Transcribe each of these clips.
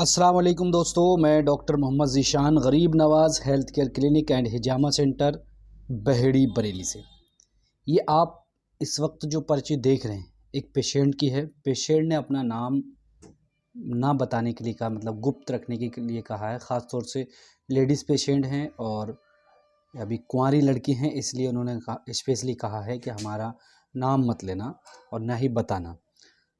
अस्सलाम वालेकुम दोस्तों, मैं doctor Mohammad Zeeshan Gharib Nawaz health care clinic and हिजामा सेंटर बहेड़ी बरेली से। ये आप इस वक्त जो पर्ची देख रहे हैं एक पेशेंट की है। पेशेंट ने अपना नाम ना बताने के लिए कहा, मतलब गुप्त रखने के लिए कहा है। ख़ास तौर से लेडीज़ पेशेंट हैं और अभी कुंवारी लड़की हैं, इसलिए उन्होंने स्पेशली कहा है कि हमारा नाम मत लेना और ना ही बताना।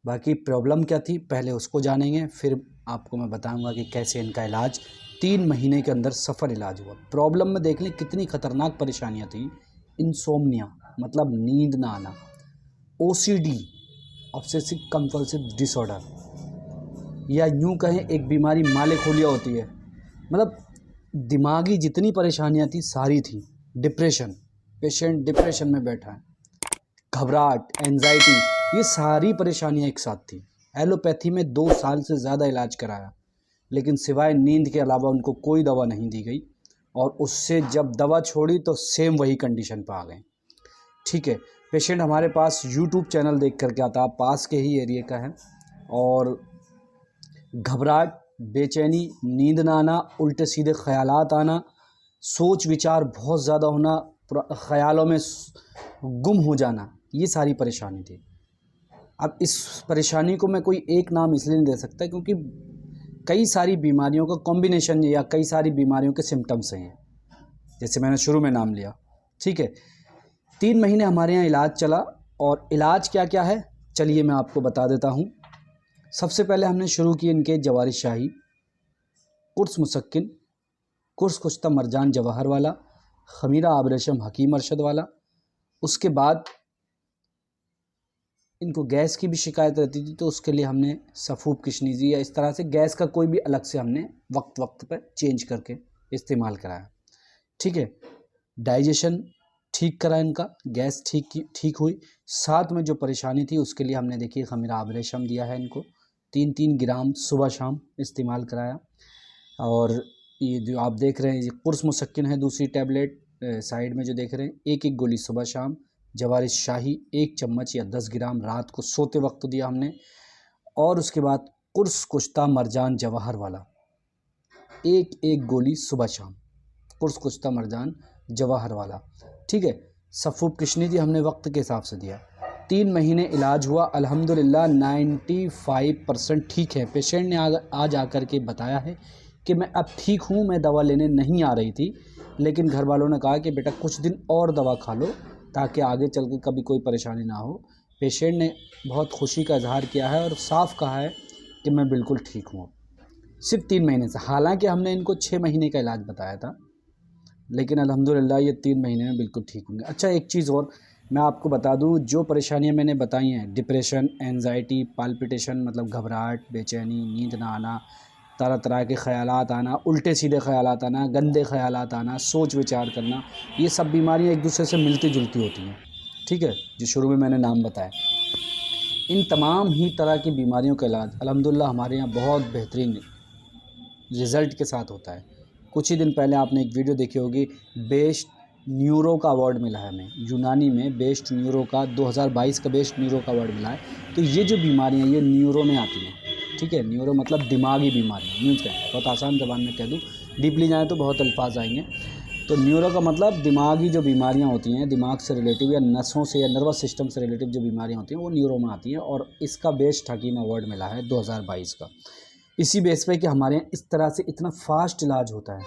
बाकी प्रॉब्लम क्या थी पहले उसको जानेंगे, फिर आपको मैं बताऊंगा कि कैसे इनका इलाज 3 महीने के अंदर सफल इलाज हुआ। प्रॉब्लम में देख लें कितनी खतरनाक परेशानियां थी। इंसोम्निया मतलब नींद ना आना, ओसीडी ऑब्सेसिव कंपल्सिव डिसऑर्डर, या यूं कहें एक बीमारी मालेखोलिया होती है, मतलब दिमागी जितनी परेशानियां थी सारी थी। डिप्रेशन, पेशेंट डिप्रेशन में बैठा है, घबराहट, एंजाइटी, ये सारी परेशानियां एक साथ थी। एलोपैथी में 2 साल से ज़्यादा इलाज कराया, लेकिन सिवाय नींद के अलावा उनको कोई दवा नहीं दी गई। और उससे जब दवा छोड़ी तो सेम वही कंडीशन पर आ गए। ठीक है, पेशेंट हमारे पास यूट्यूब चैनल देख करके आता, पास के ही एरिया का है। और घबराहट, बेचैनी, नींद ना आना, उल्टे सीधे ख्यालात आना, सोच विचार बहुत ज़्यादा होना, ख्यालों में गुम हो जाना, ये सारी परेशानी थी। अब इस परेशानी को मैं कोई एक नाम इसलिए नहीं दे सकता क्योंकि कई सारी बीमारियों का कॉम्बिनेशन या कई सारी बीमारियों के सिम्टम्स हैं, जैसे मैंने शुरू में नाम लिया। ठीक है, 3 महीने हमारे यहाँ इलाज चला। और इलाज क्या क्या है चलिए मैं आपको बता देता हूँ। सबसे पहले हमने शुरू की इनके जवारिश शाही, कुर्स मुसक्किन, कुर्स कुश्ता मरजान जवाहर वाला, खमीरा आबरेशम हकीम अरशद वाला। उसके बाद इनको गैस की भी शिकायत रहती थी, तो उसके लिए हमने सफ़ूब किशनीज़ी या इस तरह से गैस का कोई भी अलग से हमने वक्त वक्त पर चेंज करके इस्तेमाल कराया। ठीक है, डाइजेशन ठीक करा इनका, गैस ठीक हुई। साथ में जो परेशानी थी उसके लिए हमने देखिए खमीरा आबरेशम दिया है इनको, 3-3 ग्राम सुबह शाम इस्तेमाल कराया। और ये जो आप देख रहे हैं ये कुर्स मुसक्किन है, दूसरी टैबलेट साइड में जो देख रहे हैं, 1-1 गोली सुबह शाम। जवारिश शाही 1 चम्मच या 10 ग्राम रात को सोते वक्त दिया हमने। और उसके बाद कुर्स कुश्ता मरजान जवाहर वाला 1-1 गोली सुबह शाम, कुर्स कुश्ता मरजान जवाहर वाला। ठीक है, सफ़ूब किशनीज़ी हमने वक्त के हिसाब से दिया। 3 महीने इलाज हुआ, अल्हम्दुलिल्लाह 95% ठीक है। पेशेंट ने आज आकर के बताया है कि मैं अब ठीक हूँ, मैं दवा लेने नहीं आ रही थी, लेकिन घर वालों ने कहा कि बेटा कुछ दिन और दवा खा लो ताकि आगे चल के कभी कोई परेशानी ना हो। पेशेंट ने बहुत खुशी का इजहार किया है और साफ कहा है कि मैं बिल्कुल ठीक हूँ सिर्फ 3 महीने से। हालांकि हमने इनको 6 महीने का इलाज बताया था, लेकिन अल्हम्दुलिल्लाह ये 3 महीने में बिल्कुल ठीक होंगे। अच्छा, एक चीज़ और मैं आपको बता दूं, जो परेशानियां मैंने बताई हैं, डिप्रेशन, एंजाइटी, पाल्पिटेशन मतलब घबराहट, बेचैनी, नींद ना आना, तरह तरह के ख़यालात आना, उल्टे सीधे ख़यालात आना, गंदे ख़यालात आना, सोच विचार करना, ये सब बीमारियां एक दूसरे से मिलती जुलती होती हैं। ठीक है, जो शुरू में मैंने नाम बताया, इन तमाम ही तरह की बीमारियों का इलाज अल्हम्दुलिल्लाह हमारे यहाँ बहुत बेहतरीन रिज़ल्ट के साथ होता है। कुछ ही दिन पहले आपने एक वीडियो देखी होगी, बेस्ट न्यूरो का अवार्ड मिला है हमें, यूनानी में बेस्ट न्यूरो का 2022 का बेस्ट न्यूरो का अवार्ड मिला है। तो ये जो बीमारियाँ ये न्यूरो में आती हैं। ठीक है, न्यूरो मतलब दिमागी बीमारियाँ, यूँ कहें, बहुत आसान ज़बान में कह दूँ, डीपली जाएँ तो बहुत अल्फाज आएंगे। तो न्यूरो का मतलब दिमागी जो बीमारियाँ होती हैं, दिमाग से रिलेटिव या नसों से या नर्वस सिस्टम से रिलेटिव जो बीमारियाँ होती हैं वो न्यूरो में आती हैं। और इसका बेस्ट हकीम अवार्ड मिला है 2022 का, इसी बेस पे कि हमारे यहाँ इस तरह से इतना फास्ट इलाज होता है।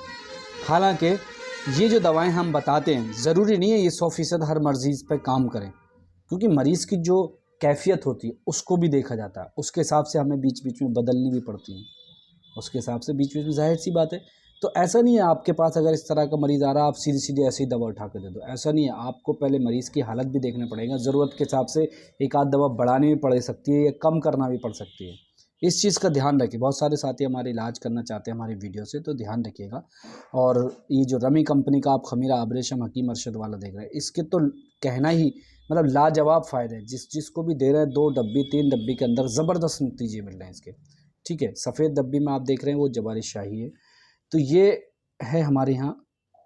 हालांकि ये जो दवाएं हम बताते हैं ज़रूरी नहीं है ये 100% हर मरीज़ पे काम करें, क्योंकि मरीज़ की जो कैफियत होती है उसको भी देखा जाता है, उसके हिसाब से हमें बीच बीच में बदलनी भी पड़ती है, उसके हिसाब से बीच बीच में, जाहिर सी बात है। तो ऐसा नहीं है आपके पास अगर इस तरह का मरीज़ आ रहा है आप सीधी सीधी ऐसी दवा उठा के दे दो, ऐसा नहीं है। आपको पहले मरीज़ की हालत भी देखना पड़ेगा, ज़रूरत के हिसाब से एक आध दवा बढ़ानी भी पड़ सकती है या कम करना भी पड़ सकती है। इस चीज़ का ध्यान रखिए। बहुत सारे साथी हमारे इलाज करना चाहते हैं हमारी वीडियो से, तो ध्यान रखिएगा। और ये जो रमी कंपनी का आप खमीरा आबरेशम हकीम अरशद वाला देख रहे हैं, इसके तो कहना ही मतलब लाजवाब फ़ायदे हैं। जिसको भी दे रहे हैं 2 डब्बी 3 डब्बी के अंदर ज़बरदस्त नतीजे मिल रहे हैं इसके। ठीक है, सफ़ेद डब्बी में आप देख रहे हैं वो जवारिश शाही है। तो ये है हमारे यहाँ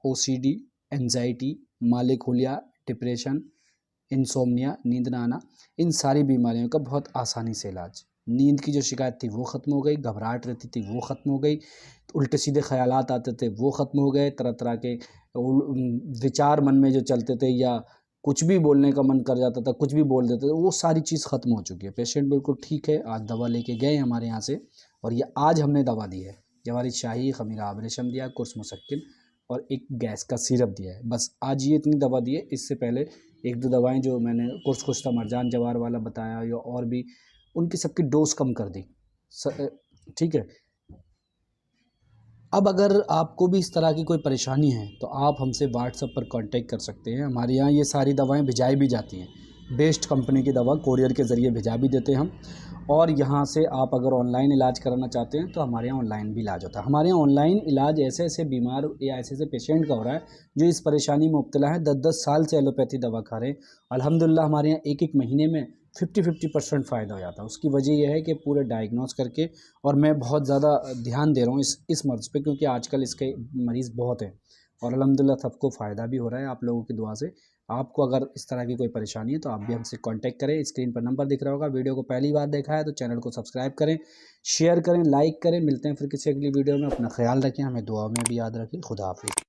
ओसीडी, एंजाइटी, मालेकोलिया, डिप्रेशन, इंसोम्निया, नींद ना आना, इन सारी बीमारियों का बहुत आसानी से इलाज। नींद की जो शिकायत थी वो ख़त्म हो गई, घबराहट रहती थी वो ख़त्म हो गई, उल्टे सीधे ख़यालात आते थे वो ख़त्म हो गए, तरह तरह के विचार मन में जो चलते थे या कुछ भी बोलने का मन कर जाता था, कुछ भी बोल देते थे, वो सारी चीज़ ख़त्म हो चुकी है। पेशेंट बिल्कुल ठीक है, आज दवा लेके गए हमारे यहाँ से और ये आज हमने दवा दी है। जवारी शाही, खमीरा आबरेशम दिया, कुर्स मुसक्किन और एक गैस का सिरप दिया है। बस आज ये इतनी दवा दी है। इससे पहले 1-2 दवाएँ जो मैंने कुर्स खुश्ता मरजान जवार वाला बताया या और भी, उनकी सबकी डोज़ कम कर दी। ठीक है। अब अगर आपको भी इस तरह की कोई परेशानी है तो आप हमसे व्हाट्सएप पर कांटेक्ट कर सकते हैं। हमारे यहाँ ये सारी दवाएं भिजाई भी जाती हैं, बेस्ट कंपनी की दवा कोरियर के ज़रिए भिजा भी देते हैं हम। और यहाँ से आप अगर ऑनलाइन इलाज कराना चाहते हैं तो हमारे यहाँ ऑनलाइन भी इलाज होता है। हमारे यहाँ ऑनलाइन इलाज ऐसे ऐसे बीमार या ऐसे ऐसे पेशेंट का हो रहा है जो इस परेशानी में मुब्तला है, 10-10 साल से एलोपैथी दवा खा रहे हैं। अल्हम्दुलिल्लाह हमारे यहाँ एक महीने में 50% फ़ायदा हो जाता है। उसकी वजह यह है कि पूरे डायग्नोस करके, और मैं बहुत ज़्यादा ध्यान दे रहा हूँ इस मर्ज़ पे, क्योंकि आजकल इसके मरीज़ बहुत हैं और अल्हम्दुलिल्लाह सबको फ़ायदा भी हो रहा है आप लोगों की दुआ से। आपको अगर इस तरह की कोई परेशानी है तो आप भी हमसे कांटेक्ट करें। स्क्रीन पर नंबर दिख रहा होगा। वीडियो को पहली बार देखा है तो चैनल को सब्सक्राइब करें, शेयर करें, लाइक करें। मिलते हैं फिर किसी अगली वीडियो में। अपना ख्याल रखें, हमें दुआ में भी याद रखें। खुदा हाफिज़।